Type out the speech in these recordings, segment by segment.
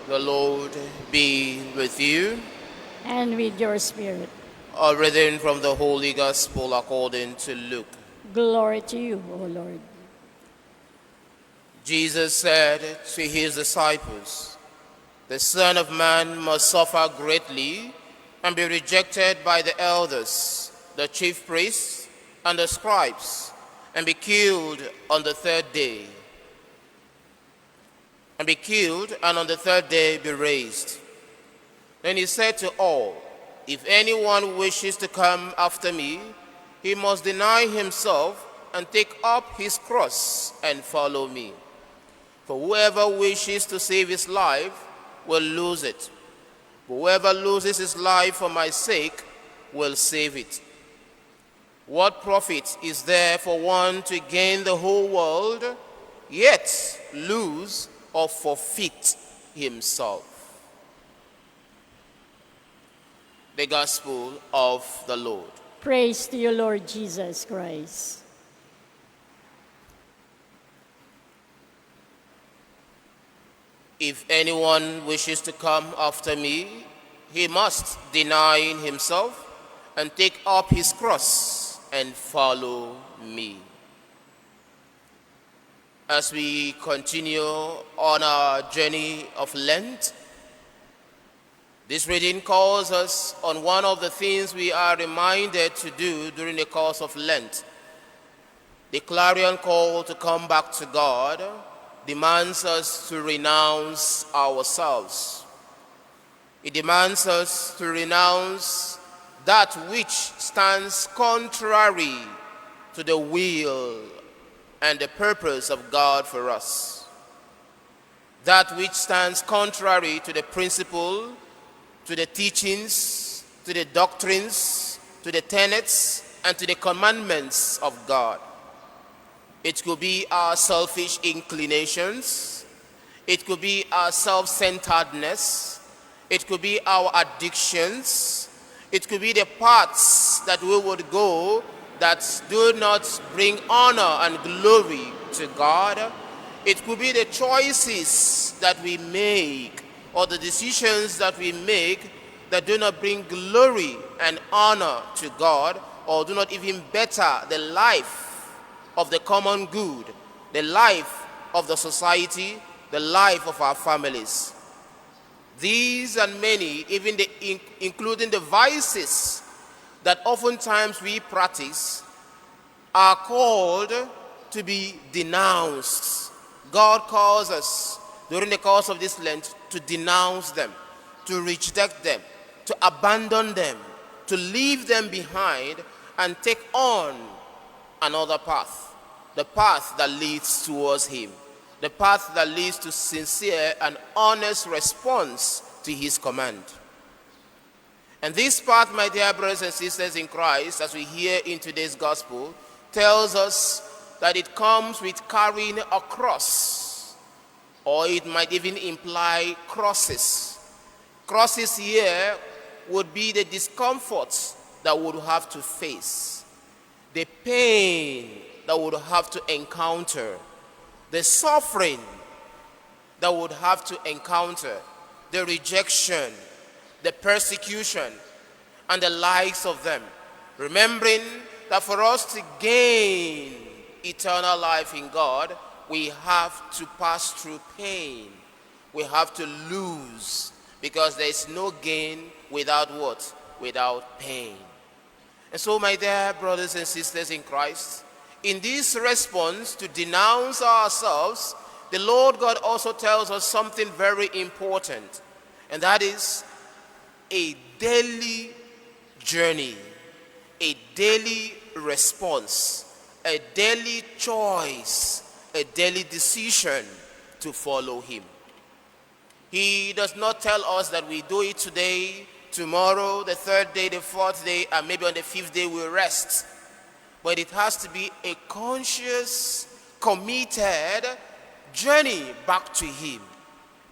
The Lord be with you. And with your spirit. A reading from the Holy Gospel according to Luke. Glory to you, O Lord. Jesus said to his disciples, "The Son of Man must suffer greatly and be rejected by the elders, the chief priests, and the scribes, and be killed on the third day. And on the third day be raised." Then he said to all, "If anyone wishes to come after me, he must deny himself and take up his cross and follow me. For whoever wishes to save his life will lose it. But whoever loses his life for my sake will save it. What profit is there for one to gain the whole world, yet lose or forfeit himself?" The Gospel of the Lord. Praise to you, Lord Jesus Christ. If anyone wishes to come after me, he must deny himself and take up his cross and follow me. As we continue on our journey of Lent, this reading calls us on one of the things we are reminded to do during the course of Lent. The clarion call to come back to God demands us to renounce ourselves. It demands us to renounce that which stands contrary to the will and the purpose of God for us. That which stands contrary to the principle, to the teachings, to the doctrines, to the tenets, and to the commandments of God. It could be our selfish inclinations. It could be our self-centeredness. It could be our addictions. It could be the paths that we would go that do not bring honor and glory to God. It could be the choices that we make or the decisions that we make that do not bring glory and honor to God or do not even better the life of the common good, the life of the society, the life of our families. These and many, including the vices that oftentimes we practice, are called to be denounced. God calls us during the course of this Lent to denounce them, to reject them, to abandon them, to leave them behind and take on another path, the path that leads towards Him, the path that leads to sincere and honest response to His command. And this path, my dear brothers and sisters in Christ, as we hear in today's gospel, tells us that it comes with carrying a cross, or it might even imply crosses. Crosses here would be the discomforts that we would have to face, the pain that we would have to encounter, the suffering that we would have to encounter, the rejection, the persecution, and the likes of them. Remembering that for us to gain eternal life in God, we have to pass through pain. We have to lose, because there is no gain without what? Without pain. And so, my dear brothers and sisters in Christ, in this response to denounce ourselves, the Lord God also tells us something very important, and that is a daily journey, a daily response, a daily choice, a daily decision to follow Him. He does not tell us that we do it today, tomorrow, the third day, the fourth day, and maybe on the fifth day we'll rest. But it has to be a conscious, committed journey back to Him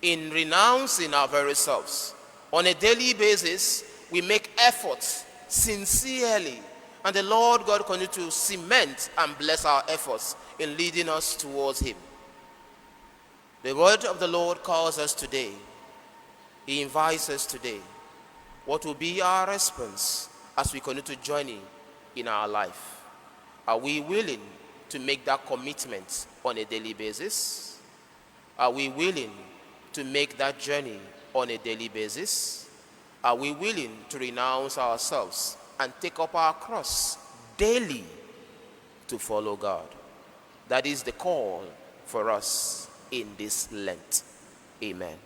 in renouncing our very selves. On a daily basis, we make efforts sincerely, and the Lord God continues to cement and bless our efforts in leading us towards Him. The word of the Lord calls us today He invites us today. What will be our response as we continue to journey in our life? Are we willing to make that commitment on a daily basis? Are we willing to make that journey on a daily basis? Are we willing to renounce ourselves and take up our cross daily to follow God? That is the call for us in this Lent. Amen.